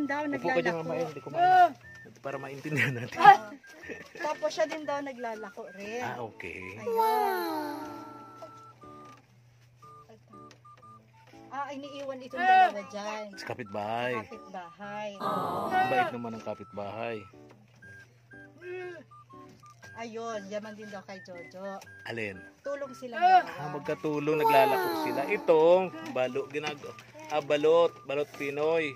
din daw Upo ka dyan, naglalako. Mama El, hindi ko para maintindihan natin. Tapos siya din daw naglalako rin. Okay. Ayun. Iniiwan itong dalawa dyan. Sa kapitbahay. Kapitbahay. Ang bait naman ng kapitbahay. Ayun, yaman din daw kay Jojo. Alin? Tulong silang dalawa. Magkatulong, naglalako sila. Ito, balot Pinoy.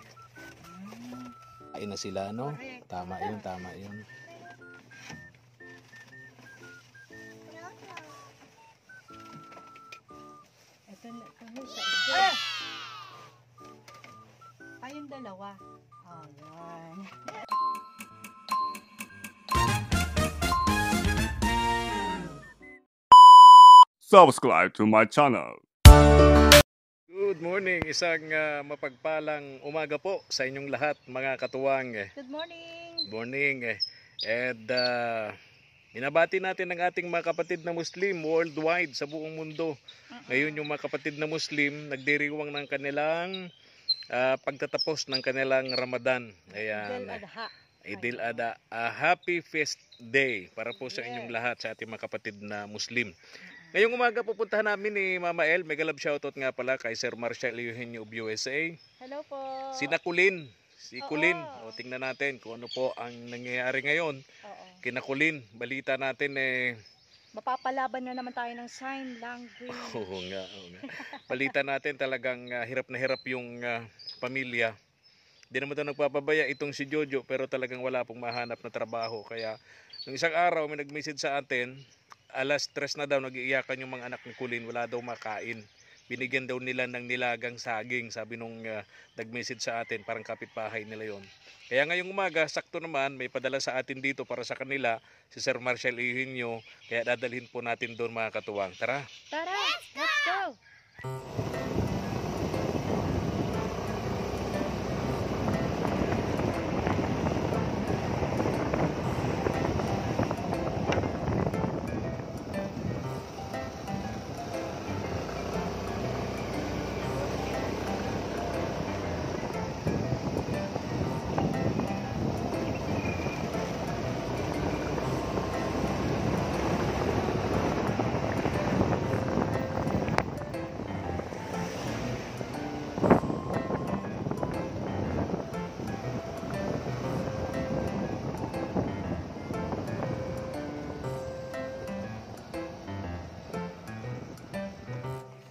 Kain na sila, no? Tama yun, tama yun. Ito na kami sa isa. Ayun dalawa. Ayan. Subscribe to my channel. Good morning, isang mapagpalang umaga po sa inyong lahat mga katuwang. Good morning. Morning. And binabati natin ang ating mga kapatid na Muslim worldwide sa buong mundo. Ngayon yung mga kapatid na Muslim nagdiriwang ng kanilang pagtatapos ng kanilang Ramadan. Ayan. Idil Adha. Happy Feast Day para po sa inyong lahat, sa ating mga kapatid na Muslim. Ngayong umaga pupuntahan namin ni Mama El. Mega love shoutout nga pala kay Sir Marshall Eugenio of USA. Hello po. Si Kulin. Si Kulin. O, tingnan natin kung ano po ang nangyayari ngayon. Kina Kulin. Balita natin mapapalaban na naman tayo ng sign language. Oo nga. Balita natin talagang hirap na hirap yung pamilya. Hindi naman ito nagpapabaya itong si Jojo, pero talagang wala pong mahanap na trabaho. Kaya nung isang araw may nag-message sa atin, alas 3 na daw nag-iiyakan yung mga anak ni Kulin, wala daw makain. Binigyan daw nila ng nilagang saging, sabi nung nag-message sa atin, parang kapitbahay nila yon. Kaya ngayong umaga, sakto naman, may padala sa atin dito para sa kanila, si Sir Marshall Eugenio, kaya dadalhin po natin doon mga katuwang. Tara! Tara! Let's go!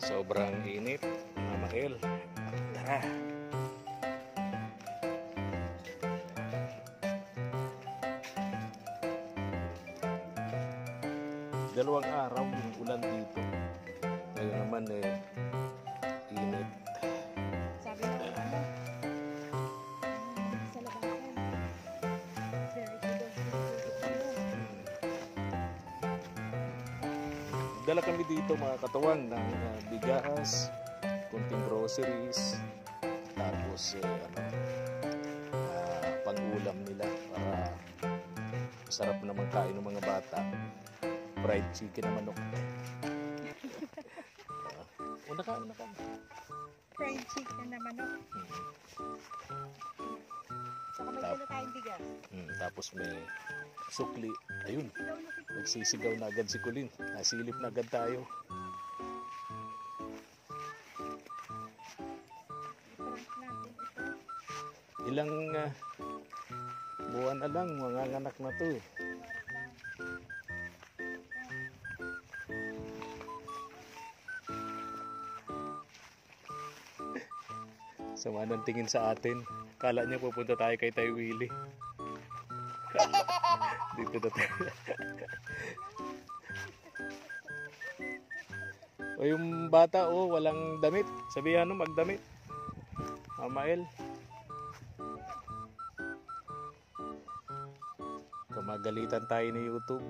Sobrang init, Mama El. Tara! Dalawang araw yung ulan dito. Ngayon naman init. Sabi ng sa labasan. Very good. Dala kami dito mga katawan ng bigas, kunting groceries, tapos pang-ulam nila para masarap naman kain ng mga bata. Fried chicken na manok. Una ka. Fried chicken na manok. Saka may dala tayong bigas. Tapos may sukli. Ayun. Nagsisigaw na agad si Kulin. Nasilip na agad tayo. Ilang buwan na lang, manganganak na to. Sama ng tingin sa atin. Kala niya pupunta tayo kay Tay Willie. Dito na tayo. O yung bata, walang damit. Sabihan mo, magdamit. Mama El. Kamagalitan tayo ni YouTube.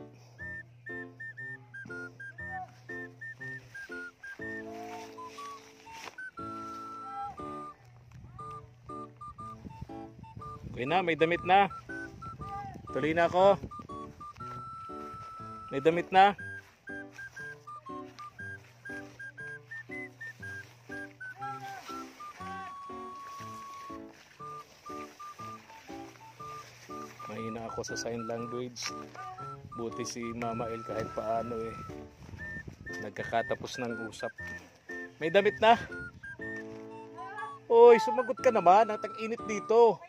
Okay na, may damit na. Tuloy na ako. May damit na. mahina ako sa sign language. Buti si Mama El kahit paano eh. Nagkakatapos ng usap. May damit na? Oy, sumagot ka naman. Ang tag-init dito.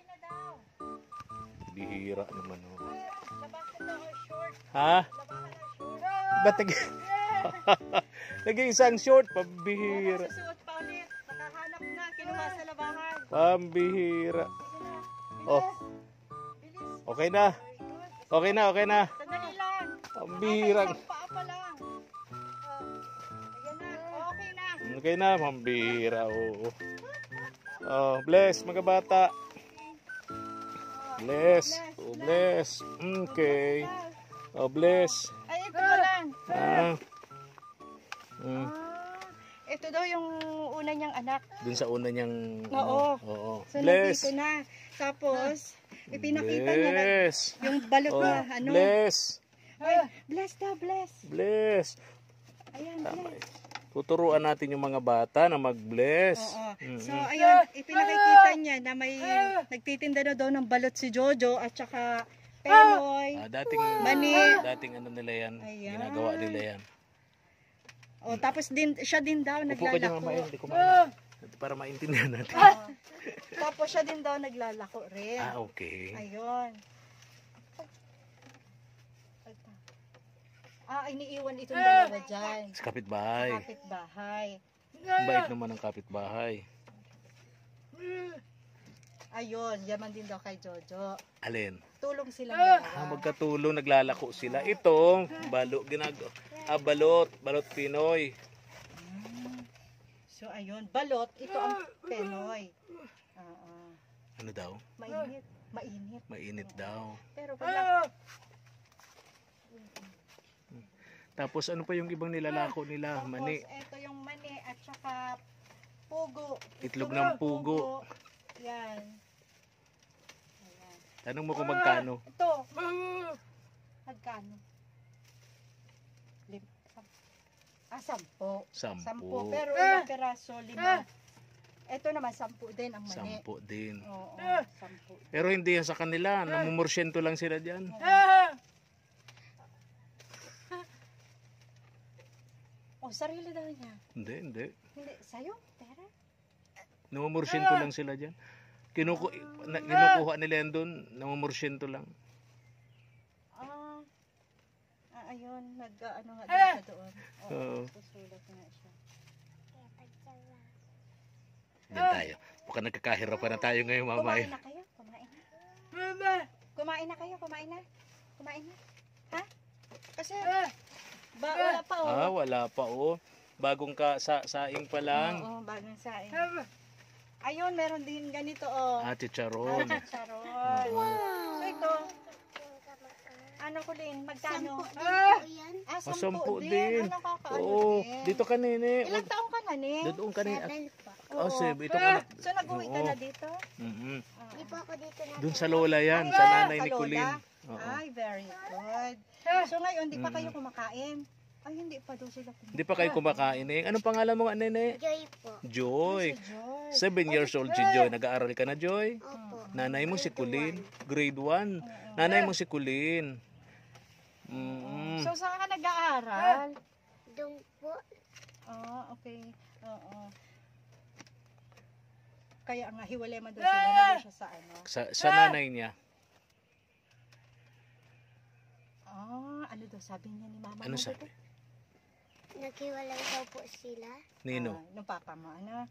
Bihira naman. Oh. Ha? Ba't naging isang short? Pambihira. Susuot pa ulit. Nakahanap na. Kinuha sa labahan. Pambihira. Oh. Okay na. Okay na, okay na. Sandali lang. Pambihira. Isang paa pa lang. Ayan na. Okay na. Okay na, pambihira. Oo. Oh, bless mga bata. Bless. Oh, bless. Okay. Oh, bless. Ay, ito pa lang. Ah. Ito daw yung una niyang anak. Dun sa una niyang Oo. Oo. So, Bless. nandito na. Tapos, ipinakita niya na Bless. yung balot Oh, na ano. bless. Ay, bless daw, bless. Bless. Ayan, Tama. bless. Tuturuan natin yung mga bata na mag-bless. Oo. Mm-mm. So, ayun, ipinakikita niya na may nagtitinda na daw ng balot si Jojo at saka Penoy. Dating Mani. dating ano nila yan, Ayan. ginagawa nila yan. O, tapos siya din daw Upo ka dyan, naglalako. Mama, hindi ko para maintindihan natin. Tapos siya din daw naglalako rin. Okay. Ayun. Iniiwan itong dalawa dyan. Sa kapitbahay. Kapitbahay. Bait naman ang kapitbahay. Ayun, yaman din daw kay Jojo. Alin? Tulong silang dalawa. Magkatulong, naglalako sila. Ito, balot Pinoy. So ayun, balot, ito ang Penoy. Ano daw? Mainit. Mainit. Mainit daw. Pero wala. Tapos ano pa yung ibang nilalako nila? Tapos Mani. ito yung mani at saka pugo. Itlog ng pugo. Yan. Ayan. Tanong mo kung magkano. Ito. Magkano? 10. 10. Pero ilang peraso, 5. Ito naman 10 din ang mani. 10 din. Oo, 10. Pero hindi yan sa kanila. Namumursyento lang sila dyan. Oh, sarili daw niya. Hindi. Hindi, sa'yo? Pera? Namumursyento lang sila dyan. Kinukuha nila yan doon. Namumursyento lang. Ayun, nag-ano nga din siya doon. Oo. Susulat nga siya. Yan tayo. Baka nagkakahirapan na tayo ngayon, Mama. Kumain na kayo? Kumain na? Kumain na kayo? Kumain na? Kumain na? Ha? Kasi, wala pa Wala pa Bagong saing pa lang. Oo, bagong saing. Ayun, meron din ganito Chicharon. Charon. So ito, ano ko din, magkano? 10 10 din. Ano kakaano Oo. din? Dito ka, nene. Ilang taong ka na, ni? Doon ka, nene. Oo. Sebe. Ito ka na. So nag-uwi ka na dito? Mhm. Di po ako dito na. Doon sa lola yan. Sa nanay ni Sa lola? Colleen. Oo. Ay, very good. So ngayon, di pa kayo kumakain? Ay, hindi pa daw sila kumakain. Hindi pa kayo kumakain eh. Anong pangalan mo nga, nene? Joy po. Joy. Si Joy. 7 years old si Joy. Nag-aaral ka na, Joy? Opo. Nanay mo si Colleen. Grade 1. Nanay mo si Colleen. So saan ka nag-aaral? Doon po. Okay. Oo. Kaya nga, hiwalay man daw sila. Nandun siya sa ano. Sa nanay niya. Ano daw sabi niya ni mama Ano mo? sabi? Naghiwalay daw po sila. Nino? Nung papa mo, ano?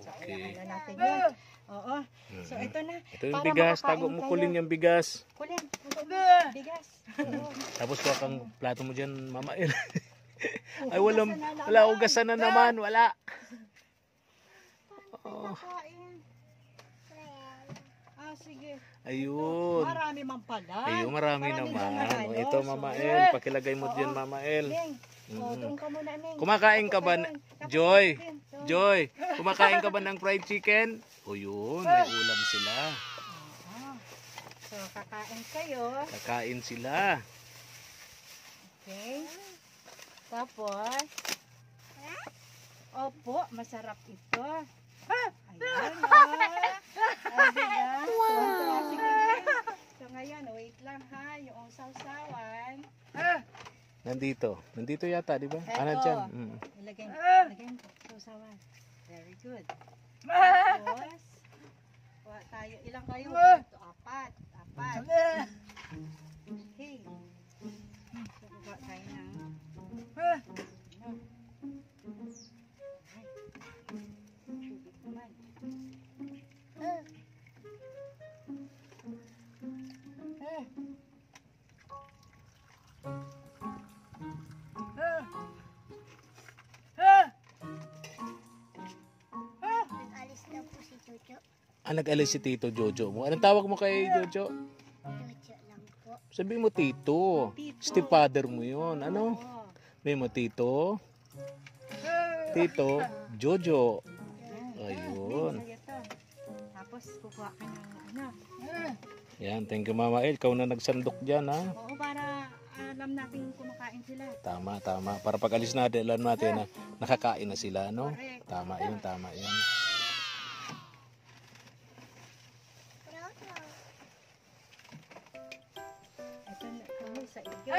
So, Okay. ayan, natin yun. Oo. So, ito na. Ito yung Para bigas. makakain Tago mo, kayo. Colleen, yung bigas. Kulin. Bigas. Tapos kuha kang plato mo dyan, Mama El. Ay, Hugasan na naman. wala ugasan na naman. Wala. Kakain. Sige. Ayun. Marami man pala. Ayun, marami Marami naman. naman, Ito, so, Mama yun. El. Pakilagay mo dyan, Mama El. Neng, doon ka muna, Neng. Kumakain ka ba? Tapos Joy. din. So, Joy, kumakain ka ba ng fried chicken? O yun, may ulam sila. So, kakain kayo. Kakain sila. Okay. Tapos, opo, masarap ito. Ayan, diba? Sige. So, Nandito. Nandito yata, di ba? Ah, Eto. nandyan. Mm. Ilagay mo sa usawan. Very good. Tapos, kuha tayo. Ilang kayo? Ito, apat. Okay. So, kuha tayo ng... Ano? Ay. Tubig naman. Nag-alis na po si Jojo. Ah, nag-alis si Tito Jojo mo. Anong tawag mo kay Jojo? Jojo lang po. Sabi mo Tito. Tito. Stepfather mo yun. Ano? Oo. May mo Tito. Tito Jojo. Ayun. Sa'yo to. Tapos, kukuha ka ng ano. Yan, thank you Mama El. Ikaw na nagsandok dyan, ha? Oo, para alam natin kumakain sila. Tama, tama. Para pag alis natin, alam natin na nakakain na sila, no? Correct. Tama yun, tama yun. Ito na, kami sa iyo.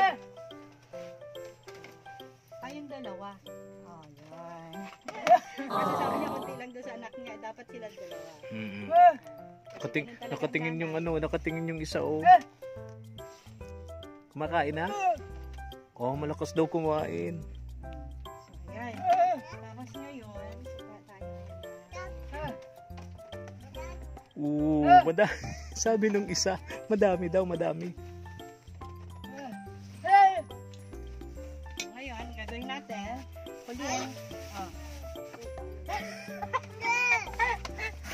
Tayong dalawa. Oh, yun. Kasi sabi niya, konti lang doon sa anak niya. Dapat sila dalawa. Mm-mm. Nakatingin yung ano, nakatingin yung isa, oh. Kumakain na? Oh, malakas daw kumain. So, ayan. Tapos ngayon, suka tayo. Madami. Sabi nung isa, madami daw, madami. Ngayon, gagawin natin. Kulin. Oh.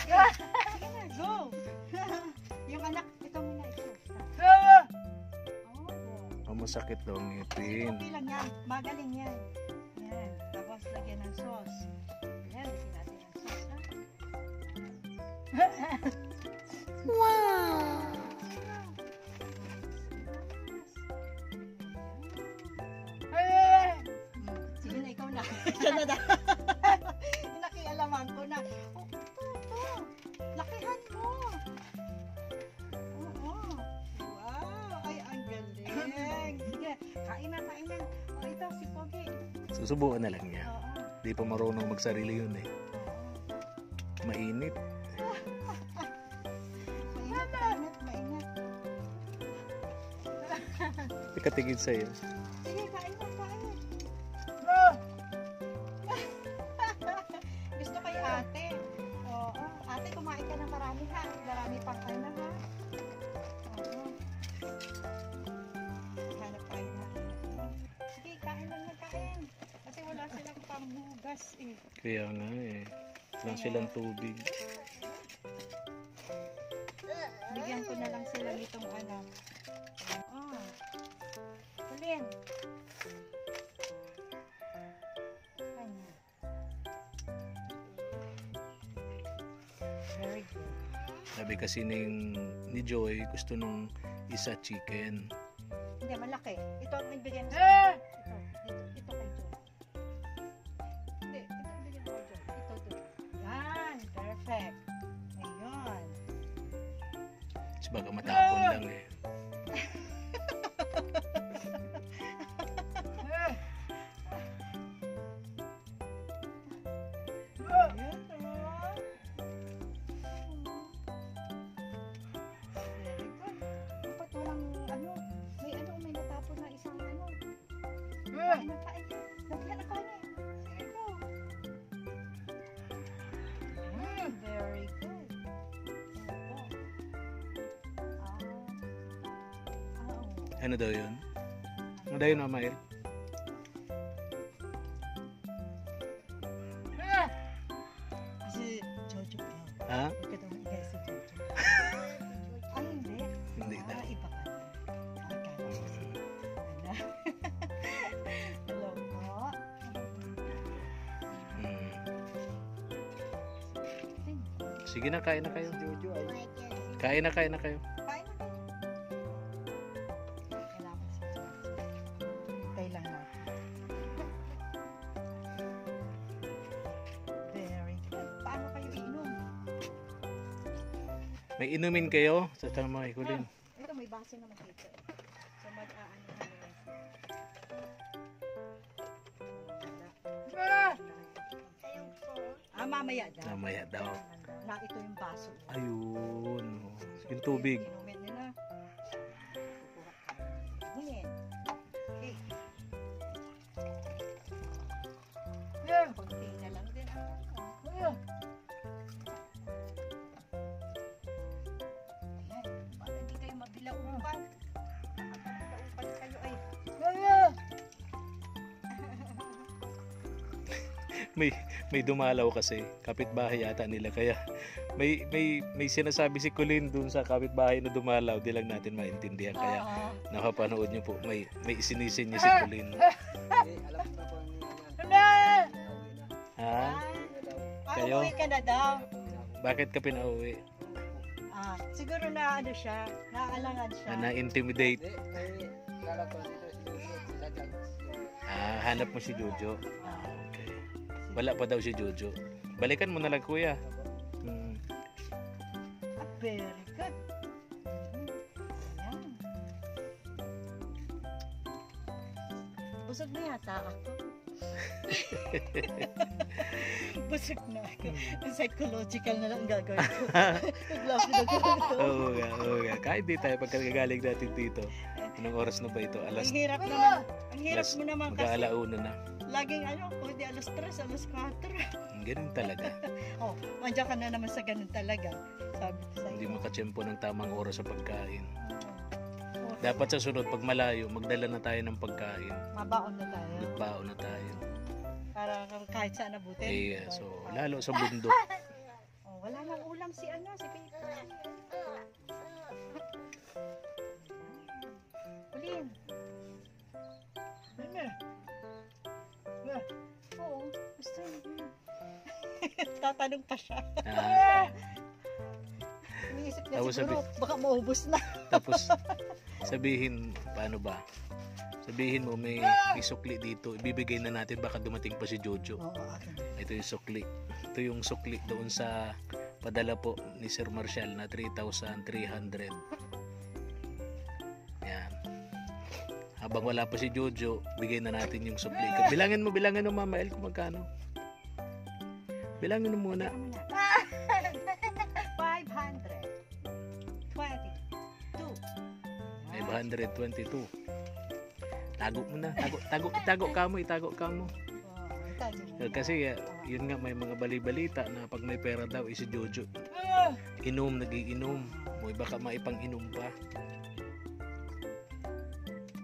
Sige na, go! Yung anak, ito muna, ito. Oh, Masakit daw ang ngipin. okay lang yan. Magaling yan. Yan. Tapos lagyan ng sauce. Yan, lagyan natin ng sauce. Ha? Wow! Sige na, ikaw na. Siya na na. Nakialaman ko na. Oh, ito. Lakihan mo. Oo. Wow. Ay, ang galing. Sige, kain na, kain na. Oh, ito, si Pogi. Susubukan na lang niya. Oo. Di pa marunong magsarili yun eh. Mainit. Mainit, mainit, mainit. Ikatingin sa'yo. Sige, kain na, kain. Gusto kay ate. Oo. Ate, kumain ka na marami ha. Marami pang ano ha. Oo. Hanap tayo na. Sige, kain lang na kain. Kasi wala silang panghugas eh. Kaya nga eh. Lang silang tubig. Bigyan ko na lang sila nitong ano. Oo. Kulin. Ano? Very good. Sabi kasi ni Joy, gusto nung isa chicken. Hindi, malaki. Ito ang ibigay mo sa ito kay Joy. Hindi, ito ang ibigay mo kay Joy. Ito doon. Yan, perfect. Ayun. Kasi baka matapon lang eh. Ayun, oh. Very good. Dapat walang ano, may natapon na isang ano. Kain na kain. Lagyan na kanin. Sige, go. Very good. Opo. Ano daw yun? Ano daw yun, Mama El? Si Jojo yun. Ha? Huwag ka daw mag-igay si Jojo. Ay, hindi. Hindi daw. Iba ka. Hello po. Hmm. Sige na, kain na kayo. Jojo ay Kain na kayo. kain na kayo. Kailangan si Jojo. Hintay lang natin. Very good. Paano kayo iinom? May inumin kayo? Sa tama, Kulin. Ito may baso naman dito. So mag-aano na nila. Ayun po. Mamaya daw. Namaya daw. Na ito yung baso. Ayun. Yung tubig. Inumin nila. Hingin. Okay. Kunti na lang din. Ayan. Para hindi kayo mabilaupan. Mabilaupan kayo ay. May dumalaw kasi kapitbahay yata nila kaya may sinasabi si Colin dun sa kapitbahay na dumalaw, di lang natin maintindihan kaya Oo. nakapanood niyo po may isinisin niya si Colin. Ha? Kayo? Uuwi ka na daw. Bakit ka pinauwi? Siguro na ano siya, naaalangan siya. Na-intimidate. Hanap mo si Jojo. Okay. Wala pa daw si Jojo. Balikan mo na lang kuya. Very good. Ayan. Busog na yata ako. Busog na ako. Psychological na lang gagawin ko. Nag-laugh na ganito. Oo nga. Kahit di tayo pagkagaling natin dito. Anong oras na ba ito? Ang hirap naman. Ang hirap mo naman kasi. Mag-aalauna na. Laging kung di alas 3, alas 4. Ganun talaga. Mandiyan ka na naman sa ganun talaga. Sabi ko sa'yo. Hindi makatsyempo ng tamang oras sa pagkain. Oo. Dapat sa sunod, pag malayo, magdala na tayo ng pagkain. Mabaon na tayo. Magbaon na tayo. Para kahit saan nabutin. So, lalo sa bundok. Wala nang ulam si Baby. Kulin. Oo, gusto niya. Tatanong pa siya. Iniisip niya Tapos siguro, baka maubos na. Tapos, sabihin, paano ba? Sabihin mo, may sukli dito. Ibibigay na natin, baka dumating pa si Jojo. Oo, akin. Ito yung sukli. Ito yung sukli doon sa padala po ni Sir Marshall na 3,300. Yan. Habang wala pa si Jojo, bigay na natin yung sukli. Bilangin mo Mama El kung magkano. Bilangin mo muna. 522. Tago mo na. Itago ka mo. Kasi yun nga, may mga bali-balita na pag may pera daw si Jojo nagiinom mo, baka maipang-inom pa.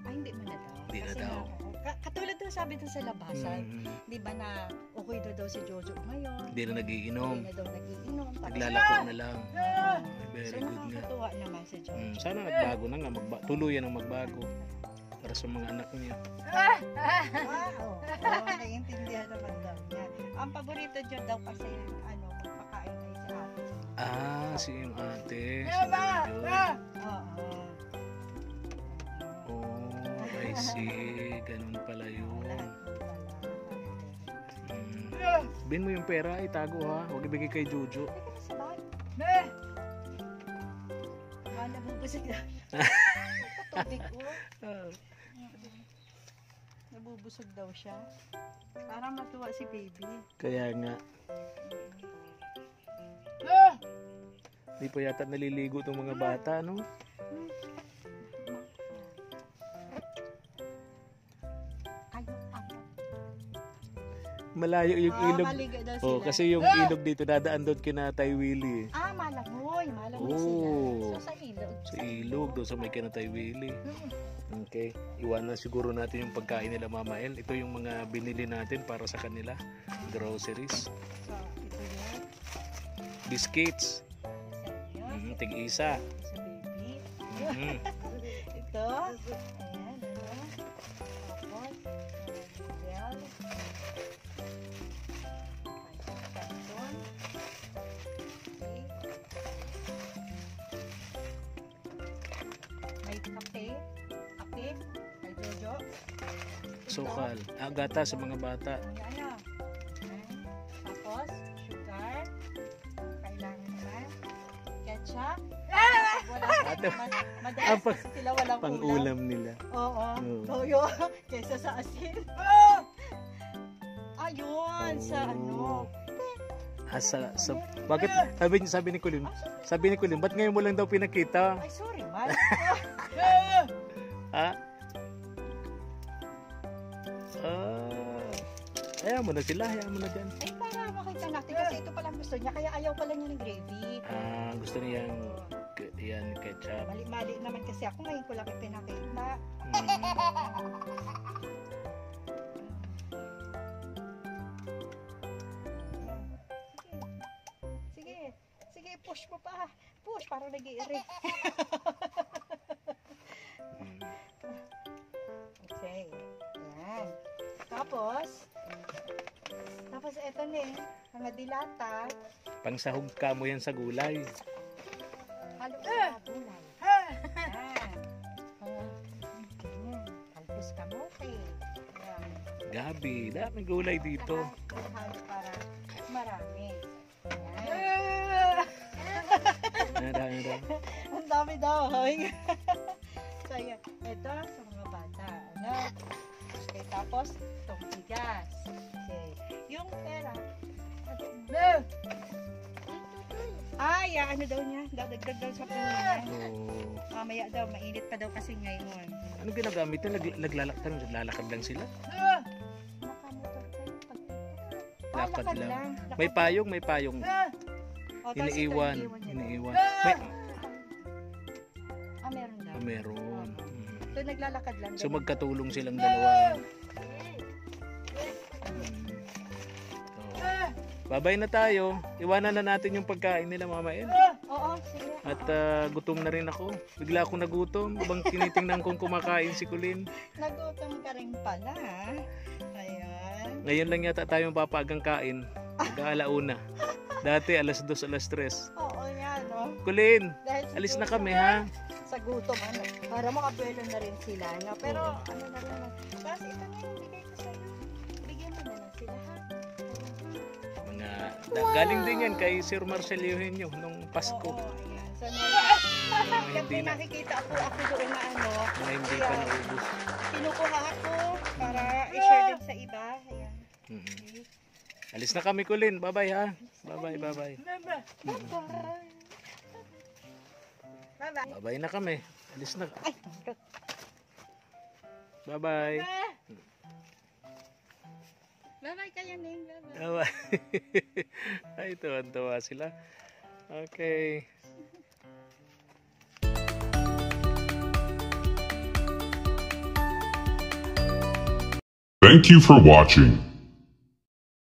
Ay, hindi mo na daw. Hindi na Kasi daw. Katulad doon sabi doon sa labasan, di ba na okay daw si Jojo ngayon? Hindi na nagiinom, Hindi na daw nagiinom. naglalako na lang. Very So good nga. nakakatuwa naman si Jojo. Sana nagbago na nga, tuluyan ang magbago para sa mga anak niya. Wow! Naiintindihan naman daw niya. Ang paborito niya daw kasi magpakain na si ate. Si yung ate. Si Jojo. Oo. Oh, I see. Ganun pala yun. Bin mo yung pera, itago ha. Huwag ibigay kay Jojo. Nabubusog daw siya. Tubig ko. Nabubusog daw siya. Para matuwa si baby. Kaya nga. Di pa yata naliligo itong mga bata, no? Malayo yung ilog. Maligo daw sila. Oh, kasi yung ilog dito dadaan doon kina Tay Willie. Malangoy sila. Oh. So sa ilog. Sa ilog doon sa may kina Tay Willie. Okay, iwanan siguro natin yung pagkain nila Mama El. Ito yung mga binili natin para sa kanila. Groceries. So ito yun. Biscuits. Sa Tig-isa. sa baby. Mhm. Ito. Ayan. Tapos. Gel. Kanton. Okay. May kape. Kape. Kay Jojo. Sukal. Gata sa mga bata. Ayan. Tapos, sugar. Kailangan na. Ketchup. Wala Ate, Madalas pang- kasi sila walang ulam. pang-ulam nila. Oo. Oo. Toyo. Kesa sa asin. Ayun. Sa ano. Bakit sabi ni Kulin, ba't ngayon mo lang daw pinakita? Ay, sorry man. Ha? Hayaan mo na sila, hayaan mo na dyan. Ay, para makita natin kasi ito palang gusto niya. Kaya ayaw pala niya ng gravy. Gusto niya yan ketchup. Mali-mali naman kasi ako. Ngayon ko lang ipinakita. Sige. Sige, push mo pa. Push, para nag-iiri. Okay. Ayan. Tapos eto na mga dilata. Pangsahog ka mo yan sa gulay. Halo sa gulay. Ayan. Halbos kamote. Ayan. Gabi, daming gulay dito. Halo para marami. Ayan. Ang dami daw. So, ayan. Ito sa mga bata. Ano? Okay, tapos, itong bigas. Okay. Yung pera. Ay, ano daw niya? Dagdag daw sa puno. Mamaya daw, mainit pa daw kasi ngayon. Ano ginagamit nila? Naglalakad lang sila? Nakamotor kayo pag Lakad lakad lang. Lakad May payong. O, tapos ito Iniiwan. niya. Meron daw. Meron. Ito naglalakad lang. So ganun. magkatulong silang dalawa. Babay na tayo. Iwanan na natin yung pagkain nila, Mama El. Oo, sige. At gutom na rin ako. Bigla akong nagutom. Habang tinitingnan kong kumakain si Kulin. Nagutom ka rin pala. Ayan. Ngayon lang yata tayo mapapagang kain. Mag-aalauna. Dati alas 2, alas 3. Oo, yan, no? Kulin, Dahil alis na siguro kami ha. sa gutom, ano, para makabelo na rin sila, no? Pero, ano na rin, tapos ito na yung bigay ko sa'yo. Bigyan mo na lang sila, ha? Galing din yan kay Sir Marcel Eugenio nung Pasko. Oo, ayan. So, Mga kasi nakikita ako doon na ano, Mga hindi pa kaya naubos. kinukuha ako para i-share din sa iba. Ayan. Mhm. Alis na kami, Kulin. Bye-bye ha. Bye-bye. Bye-bye. Bye-bye. Bye-bye na kami. Alis na. Ay, Bye-bye. bye-bye kayo, Ning. Bye-bye. Bye-bye. Ay, tuwan-tuwa sila. Okay. Thank you for watching.